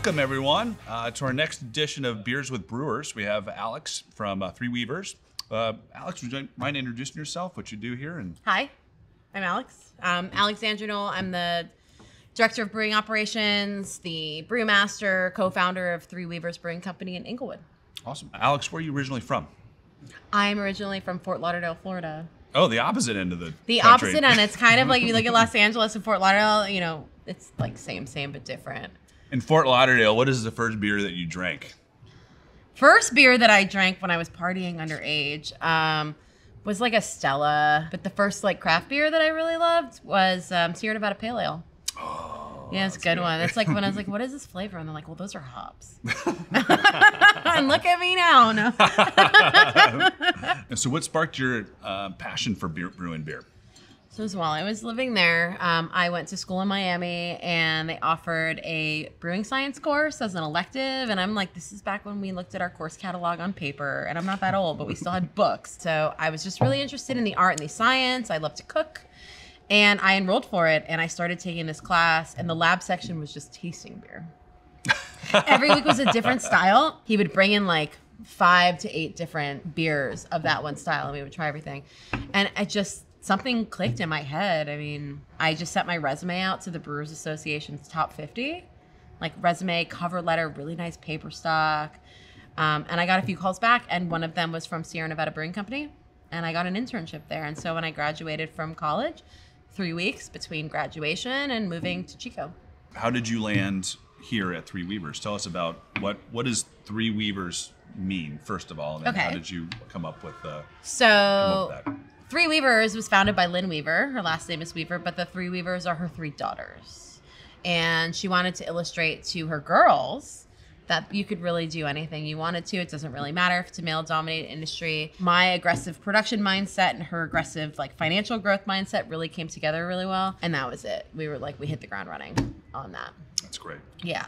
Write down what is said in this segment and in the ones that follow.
Welcome, everyone, to our next edition of Beers with Brewers. We have Alex from Three Weavers. Alex, would you mind introducing yourself, what you do here? Hi, I'm Alex. Alexandra Nowell. I'm the Director of Brewing Operations, the brewmaster, co-founder of Three Weavers Brewing Company in Inglewood. Awesome. Alex, where are you originally from? I'm originally from Fort Lauderdale, Florida. Oh, the opposite end of the country. Opposite end. It's kind of like if you look at Los Angeles and Fort Lauderdale, you know, it's like same, but different. In Fort Lauderdale, what is the first beer that you drank? First beer that I drank when I was partying underage was like a Stella. But the first like craft beer that I really loved was Sierra Nevada Pale Ale. Oh, yeah, it's a good one. It's like when I was like, what is this flavor? And they're like, well, those are hops. And look at me now. No. So what sparked your passion for brewing beer? So while I was living there, I went to school in Miami, and they offered a brewing science course as an elective. And I'm like, this is back when we looked at our course catalog on paper. And I'm not that old, but we still had books. So I was just really interested in the art and the science. I love to cook. And I enrolled for it, and I started taking this class. And the lab section was just tasting beer. Every week was a different style. He would bring in like 5 to 8 different beers of that one style, and we would try everything. And something clicked in my head. I mean, I just sent my resume out to the Brewers Association's top 50, like resume, cover letter, really nice paper stock. And I got a few calls back, and one of them was from Sierra Nevada Brewing Company, and I got an internship there. And so when I graduated from college, 3 weeks between graduation and moving to Chico. How did you land here at Three Weavers? Tell us about what does Three Weavers mean, first of all, and then how did you come up with that? Three Weavers was founded by Lynn Weaver. Her last name is Weaver, but the Three Weavers are her 3 daughters. And she wanted to illustrate to her girls that you could really do anything you wanted to. It doesn't really matter if it's a male-dominated industry. My aggressive production mindset and her aggressive like financial growth mindset really came together really well. And that was it. We hit the ground running on that. That's great. Yeah.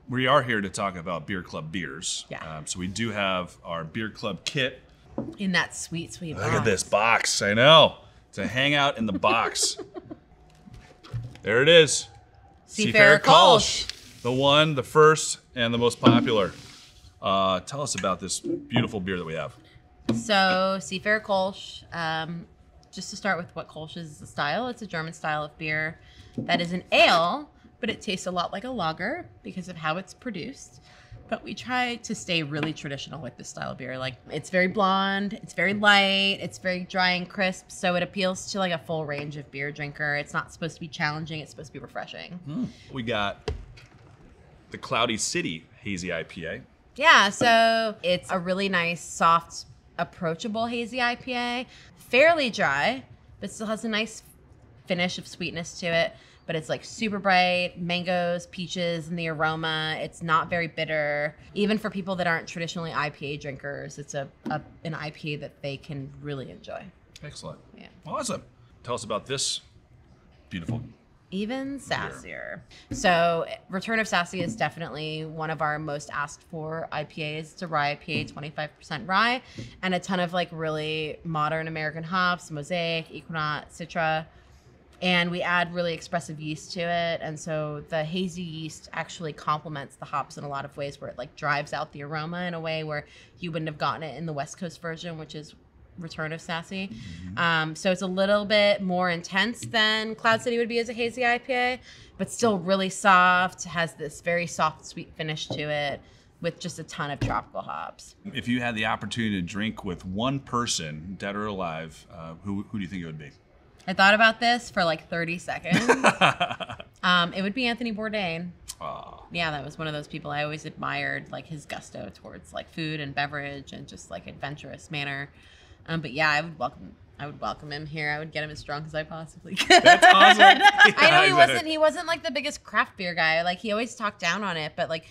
We are here to talk about Beer Club beers. Yeah. So we do have our Beer Club kit. In that sweet box. Look at this box. I know. It's a hangout in the box. There it is. Seafarer Kölsch. The one, the first, and the most popular. Tell us about this beautiful beer that we have. So Seafarer Kölsch, just to start with what Kölsch is the style, it's a German style of beer that is an ale, but it tastes a lot like a lager because of how it's produced. But we try to stay really traditional with this style of beer. Like, it's very blonde, it's very light, it's very dry and crisp, so it appeals to like a full range of beer drinker. It's not supposed to be challenging, it's supposed to be refreshing. We got the Cloudy City Hazy IPA. Yeah, so it's a really nice, soft, approachable hazy IPA. Fairly dry, but still has a nice finish of sweetness to it. But it's like super bright, mangoes, peaches, and the aroma. It's not very bitter. Even for people that aren't traditionally IPA drinkers, it's an IPA that they can really enjoy. Excellent. Yeah. Awesome. Tell us about this beautiful Even Sassier. So Return of Sassier is definitely one of our most asked for IPAs. It's a rye IPA, 25% rye, and a ton of like really modern American hops, Mosaic, Equinox, Citra. And we add really expressive yeast to it. And so the hazy yeast actually complements the hops in a lot of ways where it like drives out the aroma in a way where you wouldn't have gotten it in the West Coast version, which is Return of Sassy. So it's a little bit more intense than Cloud City would be as a hazy IPA, but still really soft, has this very soft, sweet finish to it with just a ton of tropical hops. If you had the opportunity to drink with one person, dead or alive, who do you think it would be? I thought about this for like 30 seconds. It would be Anthony Bourdain. Oh. Yeah, that was one of those people I always admired, like his gusto towards like food and beverage and just like adventurous manner. But yeah, I would welcome him here. I would get him as drunk as I possibly could. That's awesome. Yeah, I know he wasn't like the biggest craft beer guy. Like he always talked down on it, but like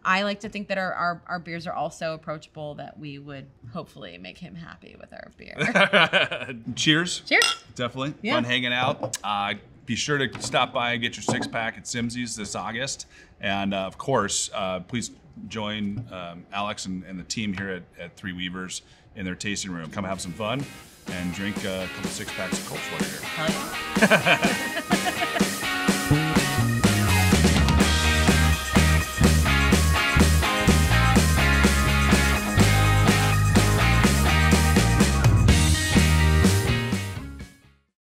I like to think that our beers are all so approachable that we would hopefully make him happy with our beer. Cheers. Cheers. Definitely. Yeah. Fun hanging out. Be sure to stop by and get your 6-pack at Simmzy's this August. And of course, please join Alex and the team here at Three Weavers in their tasting room. Come have some fun and drink a couple 6-packs of Kölsch while you're here. Hell yeah.